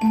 तो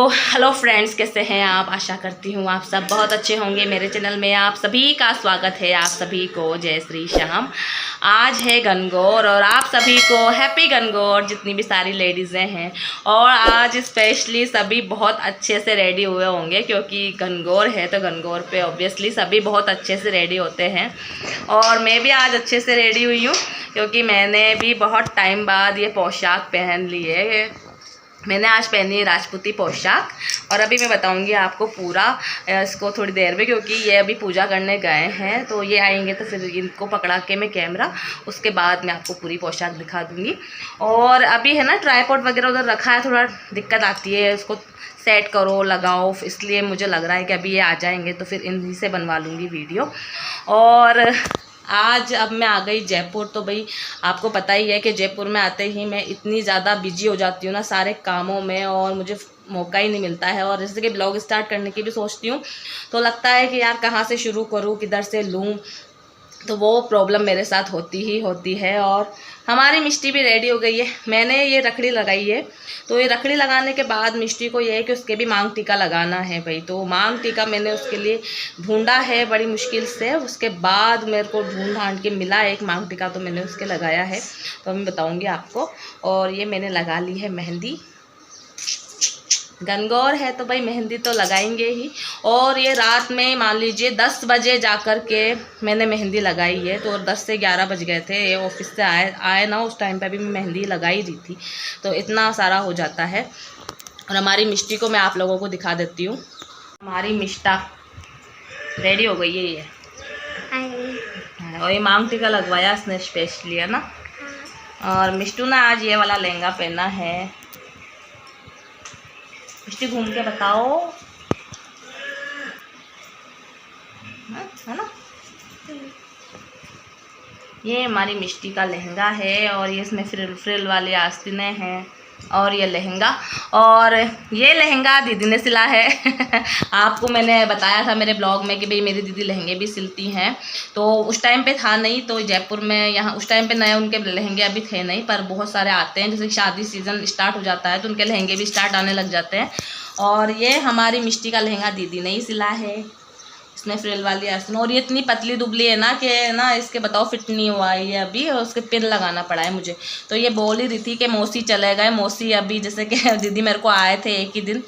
hello friends, कैसे हैं आप? आशा करती हूँ आप सब बहुत अच्छे होंगे। मेरे चैनल में आप सभी का स्वागत है। आप सभी को जय श्री श्याम। आज है गणगौर और आप सभी को हैप्पी गणगौर, जितनी भी सारी लेडीज़ें हैं। और आज स्पेशली सभी बहुत अच्छे से रेडी हुए होंगे क्योंकि गणगौर है, तो गणगौर पे ऑब्वियसली सभी बहुत अच्छे से रेडी होते हैं। और मैं भी आज अच्छे से रेडी हुई हूँ क्योंकि मैंने भी बहुत टाइम बाद ये पोशाक पहन ली है। मैंने आज पहनी है राजपूती पोशाक और अभी मैं बताऊंगी आपको पूरा इसको थोड़ी देर में, क्योंकि ये अभी पूजा करने गए हैं तो ये आएंगे तो फिर इनको पकड़ा के मैं कैमरा, उसके बाद मैं आपको पूरी पोशाक दिखा दूंगी। और अभी है ना ट्राइपॉड वगैरह उधर रखा है, थोड़ा दिक्कत आती है इसको सेट करो लगाओ, इसलिए मुझे लग रहा है कि अभी ये आ जाएंगे तो फिर इन्हीं से बनवा लूँगी वीडियो। और आज अब मैं आ गई जयपुर। तो भाई आपको पता ही है कि जयपुर में आते ही मैं इतनी ज़्यादा बिजी हो जाती हूँ ना सारे कामों में, और मुझे मौका ही नहीं मिलता है। और जैसे कि ब्लॉग स्टार्ट करने की भी सोचती हूँ तो लगता है कि यार कहाँ से शुरू करूँ, किधर से लूँ, तो वो प्रॉब्लम मेरे साथ होती ही होती है। और हमारी मिष्टी भी रेडी हो गई है। मैंने ये रखड़ी लगाई है, तो ये रखड़ी लगाने के बाद मिष्टी को ये है कि उसके भी मांग टीका लगाना है भाई। तो मांग टीका मैंने उसके लिए ढूंढा है बड़ी मुश्किल से, उसके बाद मेरे को ढूंढ ढांड के मिला एक मांग टीका, तो मैंने उसके लगाया है, तो मैं बताऊँगी आपको। और ये मैंने लगा ली है मेहंदी। गणगौर है तो भाई मेहंदी तो लगाएंगे ही। और ये रात में मान लीजिए 10 बजे जा कर के मैंने मेहंदी लगाई है, तो 10 से 11 बज गए थे। ये ऑफिस से आए ना, उस टाइम पे भी मैं मेहंदी लगा ही दी थी, तो इतना सारा हो जाता है। और हमारी मिष्टी को मैं आप लोगों को दिखा देती हूँ। हमारी मिष्टा रेडी हो गई है ये, और ये मांग टीका लगवाया इसने स्पेशली, है ना। और मिष्टू ने आज ये वाला लहंगा पहना है। मिष्टी घूम के बताओ, है ना। ये हमारी मिष्टी का लहंगा है और ये इसमें फ्रिल वाली आस्तीनें हैं और ये लहंगा। और ये लहंगा दीदी ने सिला है आपको मैंने बताया था मेरे ब्लॉग में कि भाई मेरी दीदी लहंगे भी सिलती हैं, तो उस टाइम पे था नहीं, तो जयपुर में यहाँ उस टाइम पे नए उनके लहंगे अभी थे नहीं, पर बहुत सारे आते हैं। जैसे शादी सीज़न स्टार्ट हो जाता है तो उनके लहंगे भी स्टार्ट आने लग जाते हैं। और ये हमारी मिष्टी का लहंगा दीदी ने ही सिला है, इसमें फ्रिल वाली आस्तीन। और ये इतनी पतली दुबली है ना कि ना इसके बताओ फिट नहीं हुआ है ये अभी, और उसके पिन लगाना पड़ा है मुझे। तो ये बोल ही रही थी कि मौसी चले गए, मौसी अभी जैसे कि दीदी मेरे को आए थे एक ही दिन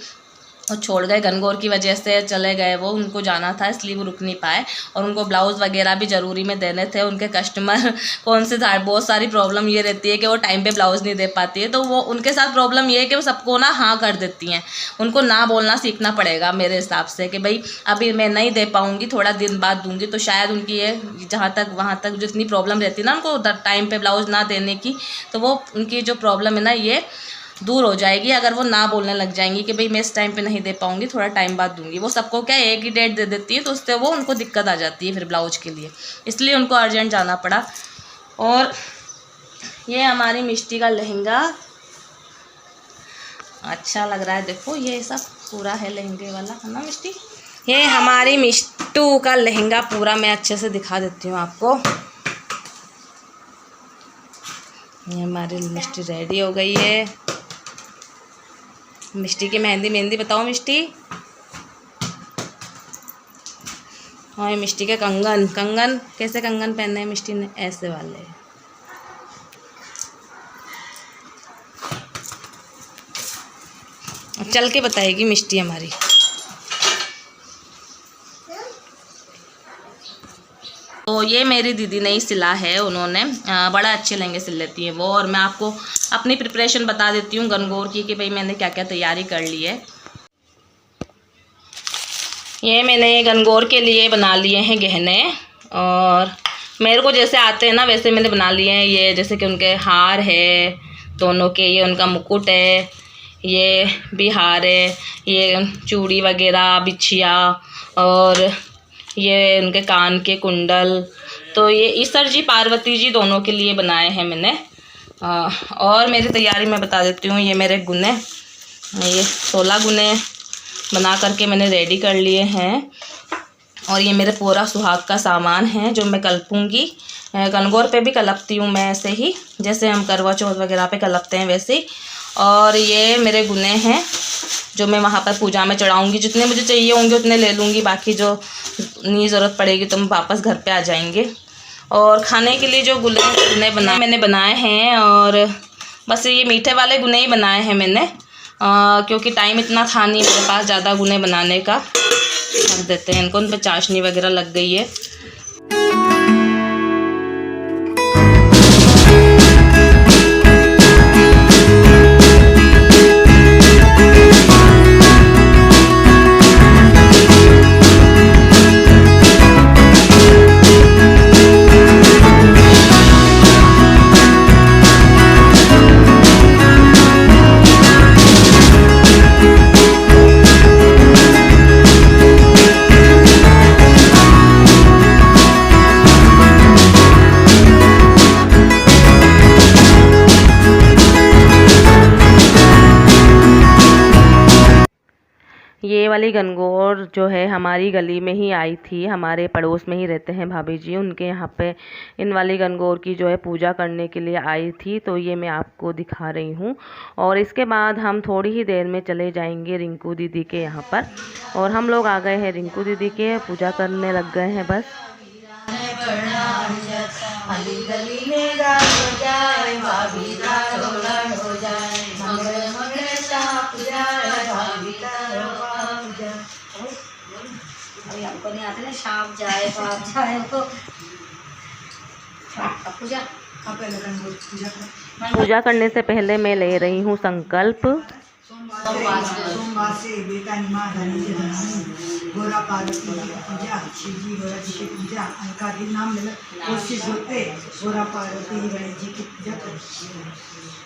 और छोड़ गए, गणगौर की वजह से चले गए वो, उनको जाना था इसलिए वो रुक नहीं पाए। और उनको ब्लाउज़ वगैरह भी ज़रूरी में देने थे। उनके कस्टमर कौन से था, बहुत सारी प्रॉब्लम ये रहती है कि वो टाइम पे ब्लाउज़ नहीं दे पाती है, तो वो उनके साथ प्रॉब्लम ये है कि वो सबको ना हाँ कर देती हैं। उनको ना बोलना सीखना पड़ेगा मेरे हिसाब से कि भाई अभी मैं नहीं दे पाऊँगी, थोड़ा दिन बाद दूँगी। तो शायद उनकी ये जहाँ तक वहाँ तक जितनी प्रॉब्लम रहती है ना उनको टाइम पर ब्लाउज़ ना देने की, तो वो उनकी जो प्रॉब्लम है ना ये दूर हो जाएगी अगर वो ना बोलने लग जाएंगी कि भाई मैं इस टाइम पे नहीं दे पाऊंगी, थोड़ा टाइम बाद दूंगी। वो सबको क्या एक ही डेट दे देती है, तो उससे वो उनको दिक्कत आ जाती है फिर ब्लाउज के लिए, इसलिए उनको अर्जेंट जाना पड़ा। और ये हमारी मिष्टी का लहंगा अच्छा लग रहा है, देखो ये सब पूरा है लहंगे वाला, है ना मिष्टी। ये हमारी मिष्टू का लहंगा पूरा मैं अच्छे से दिखा देती हूँ आपको। ये हमारी मिष्टी रेडी हो गई है। मिष्टी की मेहंदी बताओ मिष्टी। और मिष्टी के कंगन कैसे कंगन पहने हैं मिष्टी ने, ऐसे वाले। चल के बताएगी मिष्टी हमारी। तो ये मेरी दीदी ने ही सिला है, उन्होंने बड़ा अच्छे लहंगे सिल लेती हैं वो। और मैं आपको अपनी प्रिपरेशन बता देती हूँ गणगौर की कि भाई मैंने क्या क्या तैयारी कर ली है। ये मैंने गणगौर के लिए बना लिए हैं गहने, और मेरे को जैसे आते हैं ना वैसे मैंने बना लिए हैं। ये जैसे कि उनके हार है दोनों के, ये उनका मुकुट है, ये बिहारे, ये चूड़ी वगैरह, बिछिया, और ये उनके कान के कुंडल। तो ये ईश्वर जी पार्वती जी दोनों के लिए बनाए हैं मैंने। और मेरी तैयारी मैं बता देती हूँ। ये मेरे गुने, ये 16 गुने बना करके मैंने रेडी कर लिए हैं। और ये मेरे पूरा सुहाग का सामान है जो मैं कलपूँगी। गणगौर पे भी कलपती हूँ मैं ऐसे ही, जैसे हम करवा चौथ वगैरह पे कलपते हैं वैसे ही। और ये मेरे गुने हैं जो मैं वहाँ पर पूजा में चढ़ाऊँगी। जितने मुझे चाहिए होंगे उतने ले लूँगी, बाकी जो नहीं ज़रूरत पड़ेगी तो हम वापस घर पे आ जाएंगे। और खाने के लिए जो गुने मैंने बनाए हैं, और बस ये मीठे वाले गुने ही बनाए हैं मैंने, क्योंकि टाइम इतना था नहीं मेरे पास ज़्यादा गुने बनाने का। रख देते हैं इनको, उन पर चाशनी वगैरह लग गई है। ये वाली गणगौर जो है हमारी गली में ही आई थी, हमारे पड़ोस में ही रहते हैं भाभी जी, उनके यहाँ पे इन वाली गणगौर की जो है पूजा करने के लिए आई थी। तो ये मैं आपको दिखा रही हूँ। और इसके बाद हम थोड़ी ही देर में चले जाएंगे रिंकू दीदी के यहाँ पर। और हम लोग आ गए हैं रिंकू दीदी के, पूजा करने लग गए हैं बस। हमको नहीं आते ना, सांप जाए बाप जाए तो पूजा करने से पहले मैं ले रही हूँ संकल्प। सोमवार से बेटा गोरा पार्वती की पूजा, शिव जी गोरा जी की पूजा, अलका के नाम में कोशिश होते गोरा पार्वती गणेश जी की पूजा करते।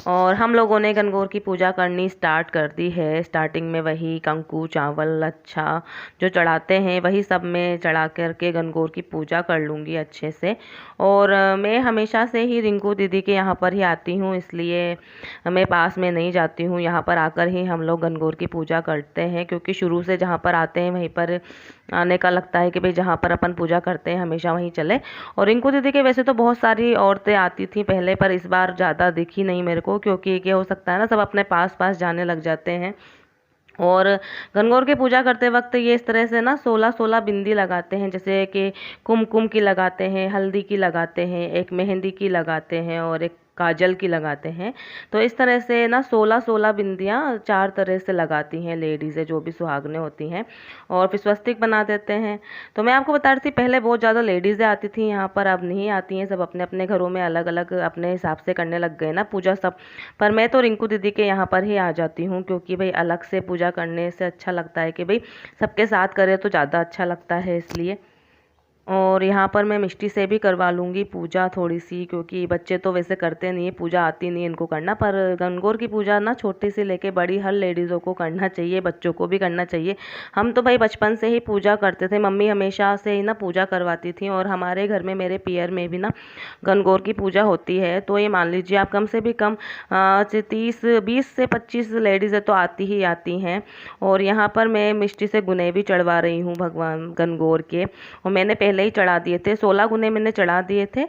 और हम लोगों ने गणगौर की पूजा करनी स्टार्ट कर दी है। स्टार्टिंग में वही कंकु, चावल, अच्छा जो चढ़ाते हैं वही सब मैं चढ़ा करके गणगौर की पूजा कर लूँगी अच्छे से। और मैं हमेशा से ही रिंकू दीदी के यहाँ पर ही आती हूँ, इसलिए मैं पास में नहीं जाती हूँ। यहाँ पर आकर ही हम लोग गणगौर की पूजा करते हैं, क्योंकि शुरू से जहाँ पर आते हैं वहीं पर आने का लगता है कि भाई जहाँ पर अपन पूजा करते हैं हमेशा वहीं चले। और रिंकू दीदी के वैसे तो बहुत सारी औरतें आती थी पहले, पर इस बार ज़्यादा दिखी नहीं मेरे को, क्योंकि क्या हो सकता है ना, सब अपने पास पास जाने लग जाते हैं। और गणगौर की पूजा करते वक्त ये इस तरह से ना 16 बिंदी लगाते हैं, जैसे कि कुमकुम की लगाते हैं, हल्दी की लगाते हैं, एक मेहंदी की लगाते हैं और एक काजल की लगाते हैं। तो इस तरह से ना 16 बिंदियाँ 4 तरह से लगाती हैं लेडीज़ें जो भी सुहागनें होती हैं, और फिर स्वस्तिक बना देते हैं। तो मैं आपको बता रही थी पहले बहुत ज़्यादा लेडीज़ें आती थी यहाँ पर, अब नहीं आती हैं, सब अपने अपने घरों में अलग अलग अपने हिसाब से करने लग गए ना पूजा सब। पर मैं तो रिंकू दीदी के यहाँ पर ही आ जाती हूँ, क्योंकि भाई अलग से पूजा करने से अच्छा लगता है कि भाई सबके साथ करें तो ज़्यादा अच्छा लगता है, इसलिए। और यहाँ पर मैं मिष्टी से भी करवा लूँगी पूजा थोड़ी सी, क्योंकि बच्चे तो वैसे करते नहीं है, पूजा आती नहीं है इनको करना। पर गणगौर की पूजा ना छोटी से लेके बड़ी हर लेडीज़ों को करना चाहिए, बच्चों को भी करना चाहिए। हम तो भाई बचपन से ही पूजा करते थे, मम्मी हमेशा से ही ना पूजा करवाती थी। और हमारे घर में मेरे पियर में भी ना गणगौर की पूजा होती है। तो ये मान लीजिए आप कम से भी कम 20 से 25 लेडीज़ें तो आती ही आती हैं। और यहाँ पर मैं मिष्टी से गुने भी चढ़वा रही हूँ भगवान गणगौर के, और मैंने पहले ही चढ़ा दिए थे, 16 गुने मैंने चढ़ा दिए थे।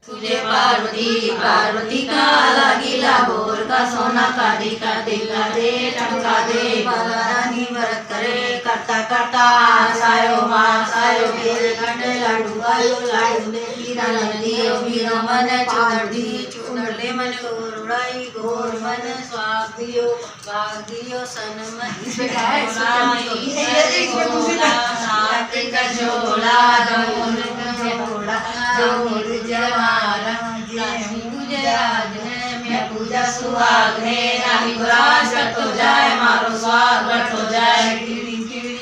तुझे पार्वती पार्वती का लागिला बोर का सोना काटी का दिला दे टमका दे बालारानी व्रत करे करता करता आसायो मासायो मेरे कंडे लाडू आयो लाडू ले हीरा नदियो हीरा मन छोड़ दी छोड़ ले मन गोरुड़ाई गोर मन स्वाग दियो सन मन साथ का झोला पूजा सुहाग है रानी गुराज हो जाए मारो स्वागत हो जाए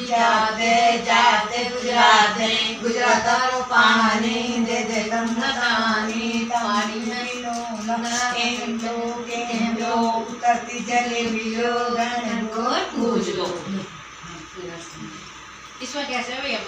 जाते जाते गुजरात पानी दे दे पानी नहीं लो एम लो उतरती जले मिलो गणगौर पूज लो। इसमें कैसे हो भैया?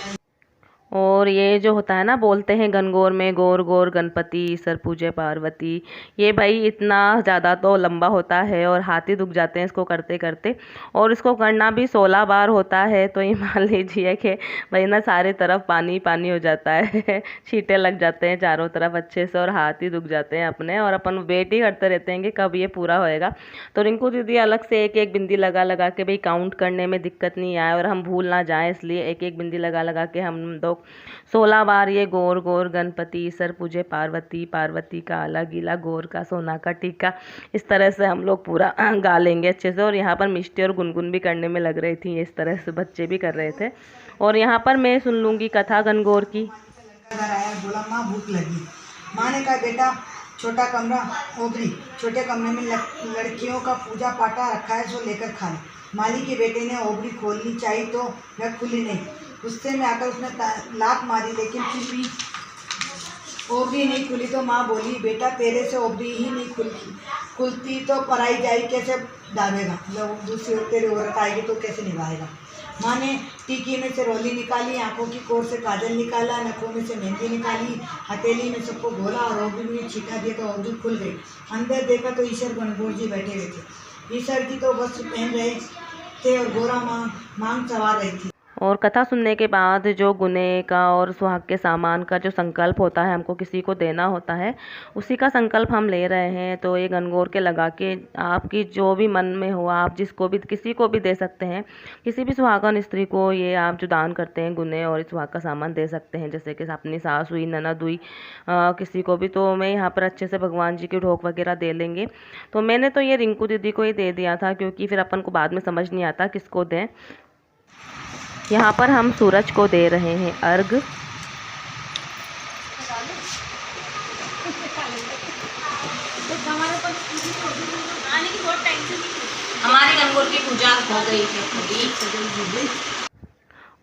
और ये जो होता है ना, बोलते हैं गणगौर में गौर गौर गणपति ईसर पूजे पार्वती, ये भाई इतना ज़्यादा तो लंबा होता है और हाथ ही दुख जाते हैं इसको करते करते। और इसको करना भी 16 बार होता है, तो ये मान लीजिए कि भाई ना सारे तरफ पानी पानी हो जाता है छींटे लग जाते हैं चारों तरफ अच्छे से और हाथ ही दुख जाते हैं अपने, और अपन वेट ही करते रहते हैं कि कब ये पूरा होएगा। तो रिंकू दीदी अलग से एक एक बिंदी लगा लगा के भाई काउंट करने में दिक्कत नहीं आए और हम भूल ना जाएँ, इसलिए एक एक बिंदी लगा लगा के हम लोग 16 बार ये गौर गौर गणपति ईसर पूजे पार्वती, पार्वती का आला गीला गौर का सोना का टीका, इस तरह से हम लोग पूरा गा लेंगे अच्छे से। और यहाँ पर मिष्टी और गुनगुन भी करने में लग रही थी, इस तरह से बच्चे भी कर रहे थे। और यहाँ पर मैं सुन लूँगी कथा गणगौर की। घर आया, बोला माँ भूख लगी। माँ ने कहा बेटा छोटा कमरा ओबरी, छोटे कमरे में लड़कियों का पूजा पाठा रखा है, जो लेकर खा ले। माली के बेटे ने ओबरी खोलनी चाहिए तो वह खुली नहीं। गुस्से में आकर उसने लात मारी, लेकिन फिर भी ओबरी नहीं खुली। तो माँ बोली बेटा तेरे से ओबरी ही नहीं खुलती तो पराई जाई कैसे दावेगा, मतलब दूसरी तेरी औरत आएगी तो कैसे निभाएगा। माँ ने टीकी में से रोली निकाली, आंखों की कोर से काजल निकाला, नखों में से मेहंदी निकाली, हथेली में सबको घोला और ओबरी में छिका दिया तो ओबरी खुल गई। अंदर देखा तो ईश्वर गणगौर जी बैठे हुए थे। ईश्वर जी तो वस्त्र पहन रहे थे और गोरा मांग सवार रही थी। और कथा सुनने के बाद जो गुने का और सुहाग के सामान का जो संकल्प होता है, हमको किसी को देना होता है, उसी का संकल्प हम ले रहे हैं। तो ये गणगौर के लगा के आपकी जो भी मन में हो, आप जिसको भी किसी को भी दे सकते हैं, किसी भी सुहागन स्त्री को ये आप जो दान करते हैं गुने और इस सुहाग का सामान दे सकते हैं, जैसे कि अपनी सास हुई, ननद हुई, किसी को भी। तो मैं यहाँ पर अच्छे से भगवान जी की ढोक वगैरह दे लेंगे। तो मैंने तो ये रिंकू दीदी को ही दे दिया था, क्योंकि फिर अपन को बाद में समझ नहीं आता किसको दें। यहाँ पर हम सूरज को दे रहे हैं अर्घ। हमारी गणगौर की पूजा हो गई है पूरी।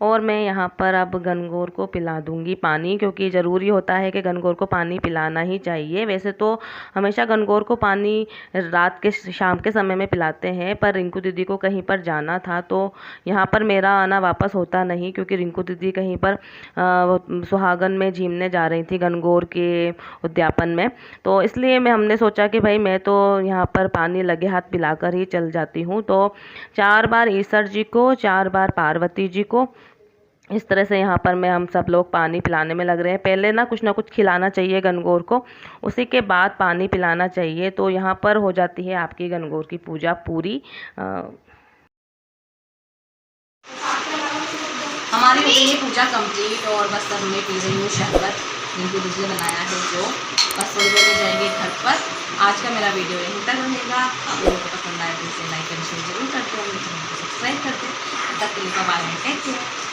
और मैं यहाँ पर अब गणगौर को पिला दूँगी पानी, क्योंकि ज़रूरी होता है कि गणगौर को पानी पिलाना ही चाहिए। वैसे तो हमेशा गणगौर को पानी रात के शाम के समय में पिलाते हैं, पर रिंकू दीदी को कहीं पर जाना था तो यहाँ पर मेरा आना वापस होता नहीं, क्योंकि रिंकू दीदी कहीं पर सुहागन में झीमने जा रही थी गणगौर के उद्यापन में। तो इसलिए हमने सोचा कि भाई मैं तो यहाँ पर पानी लगे हाथ पिलाकर ही चल जाती हूँ। तो 4 बार ईसर जी को, 4 बार पार्वती जी को, इस तरह से यहाँ पर हम सब लोग पानी पिलाने में लग रहे हैं। पहले ना कुछ खिलाना चाहिए गणगौर को, उसी के बाद पानी पिलाना चाहिए। तो यहाँ पर हो जाती है आपकी गणगौर की पूजा पूरी। हमारी हो गई पूजा कंप्लीट और बस अब मैं पी रही हूँ शरबत। रिंकू दीदी ने बनाया है जो, बस थोड़ी देर में जाएंगे घर पर। आज का मेरा वीडियो यहीं तक रहेगा। आप लोगों को पसंद आए तो इसे लाइक एंड शेयर जरूर करते हैं, मेरे चैनल को सब्सक्राइब करते हैं। तब तक के लिए बाय बाय, टेक केयर।